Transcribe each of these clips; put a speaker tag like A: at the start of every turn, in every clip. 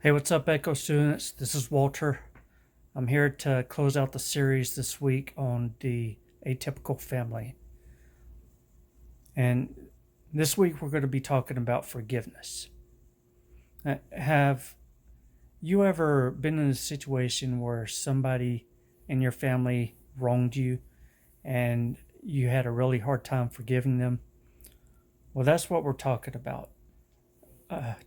A: Hey, what's up, Echo students? This is Walter. I'm here to close out the series this week on the atypical family. And this week we're going to be talking about forgiveness. Have you ever been in a situation where somebody in your family wronged you and you had a really hard time forgiving them? Well, that's what we're talking about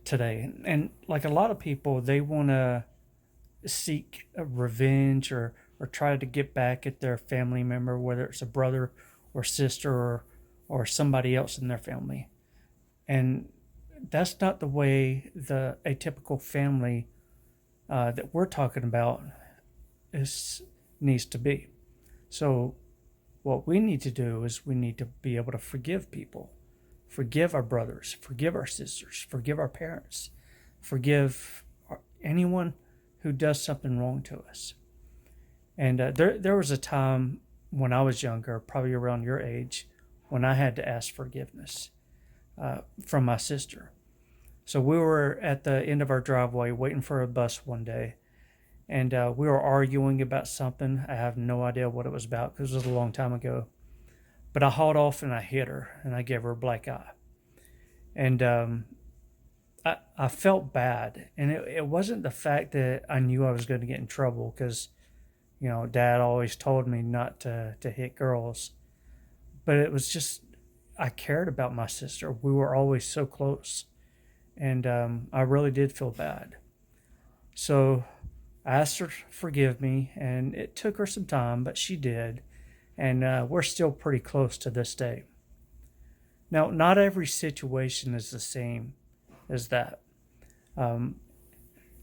A: today. And like a lot of people, they want to seek a revenge or try to get back at their family member, whether it's a brother or sister or somebody else in their family. And that's not the way the atypical family that we're talking about needs to be. So, what we need to do is we need to be able to forgive people, forgive our brothers, forgive our sisters, forgive our parents, forgive anyone who does something wrong to us. And there was a time when I was younger, probably around your age, when I had to ask forgiveness from my sister. So we were at the end of our driveway waiting for a bus one day, and we were arguing about something. I have no idea what it was about because it was a long time ago. But I hauled off and I hit her and I gave her a black eye. And I felt bad. And it wasn't the fact that I knew I was going to get in trouble because, Dad always told me not to hit girls. But it was just, I cared about my sister. We were always so close. And I really did feel bad. So I asked her to forgive me, and it took her some time, but she did. And we're still pretty close to this day. Now, not every situation is the same as that. Um,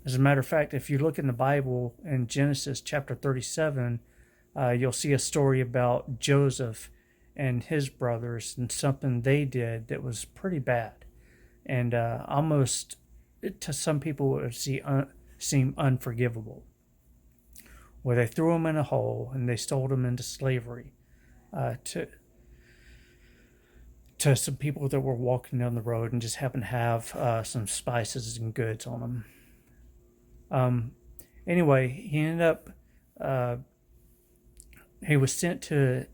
A: as a matter of fact, if you look in the Bible in Genesis chapter 37, you'll see a story about Joseph and his brothers and something they did that was pretty bad. And almost, to some people, it would seem unforgivable. Where they threw him in a hole and they sold him into slavery to some people that were walking down the road and just happened to have some spices and goods on them. Anyway, he ended up, he was sent to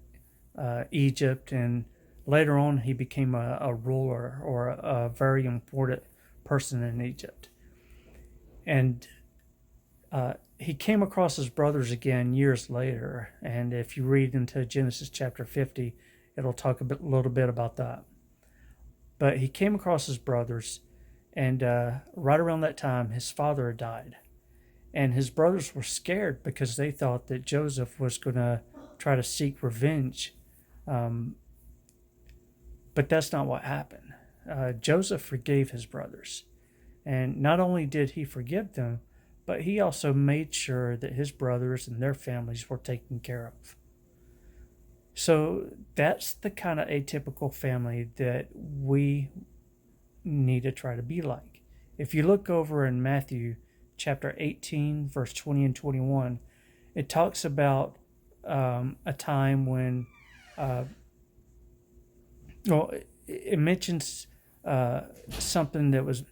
A: Egypt, and later on he became a ruler or a very important person in Egypt. And he came across his brothers again years later, and if you read into Genesis chapter 50, it'll talk a little bit about that. But he came across his brothers, and right around that time, his father had died. And his brothers were scared because they thought that Joseph was going to try to seek revenge. But that's not what happened. Joseph forgave his brothers. And not only did he forgive them, but he also made sure that his brothers and their families were taken care of. So that's the kind of atypical family that we need to try to be like. If you look over in Matthew chapter 18, verse 20 and 21, it talks about a time when, it mentions something that was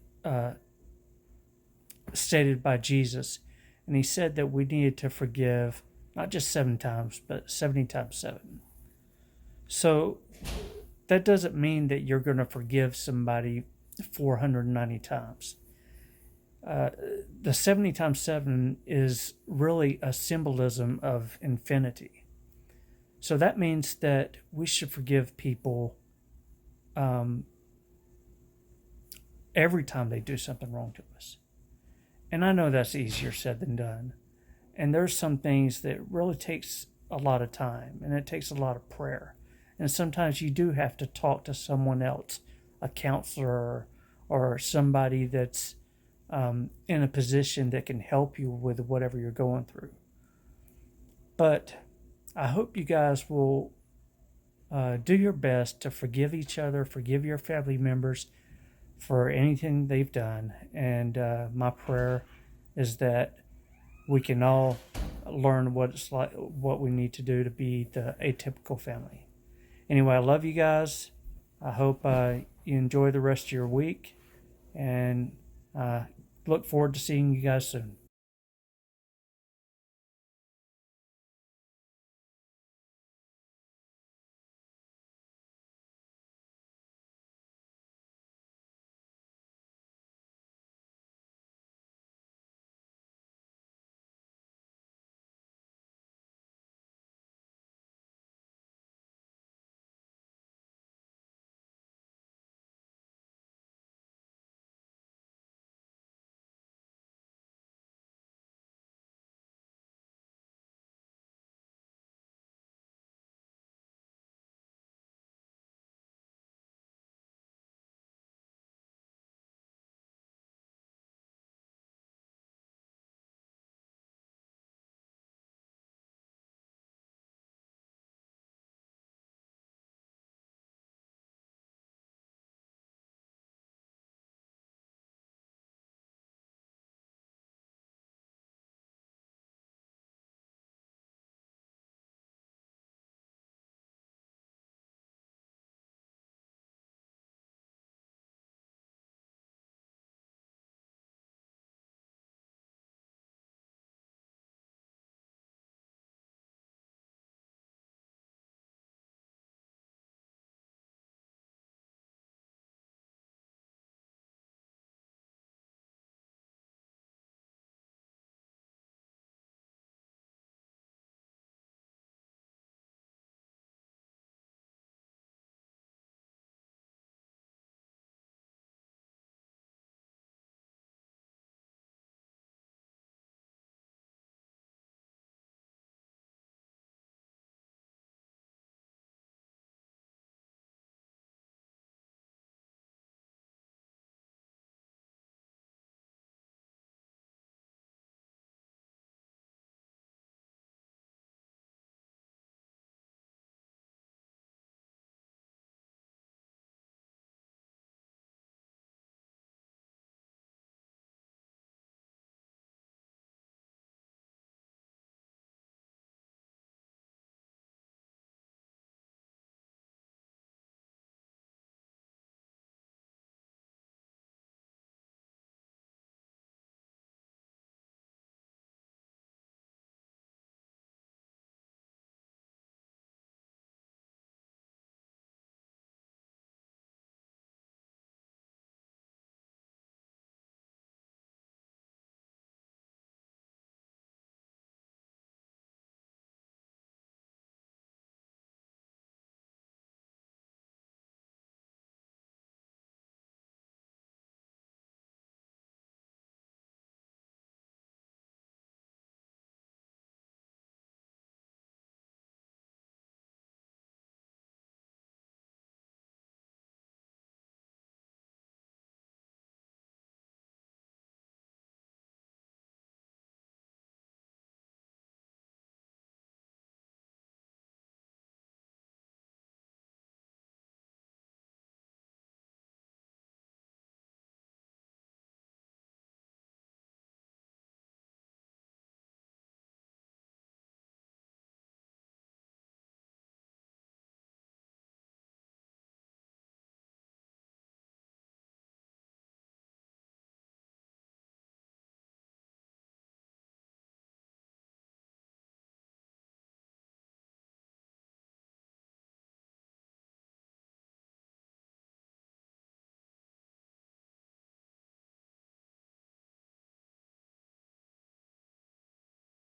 A: stated by Jesus, and he said that we needed to forgive not just 7 times, but 70 times 7. So that doesn't mean that you're going to forgive somebody 490 times. The 70 times 7 is really a symbolism of infinity. So that means that we should forgive people every time they do something wrong to us. And I know that's easier said than done. And there's some things that really takes a lot of time, and it takes a lot of prayer. And sometimes you do have to talk to someone else, a counselor or somebody that's in a position that can help you with whatever you're going through. But I hope you guys will do your best to forgive each other, forgive your family members for anything they've done. And my prayer is that we can all learn what it's like, what we need to do to be the atypical family. Anyway, I love you guys. I hope you enjoy the rest of your week. And look forward to seeing you guys soon.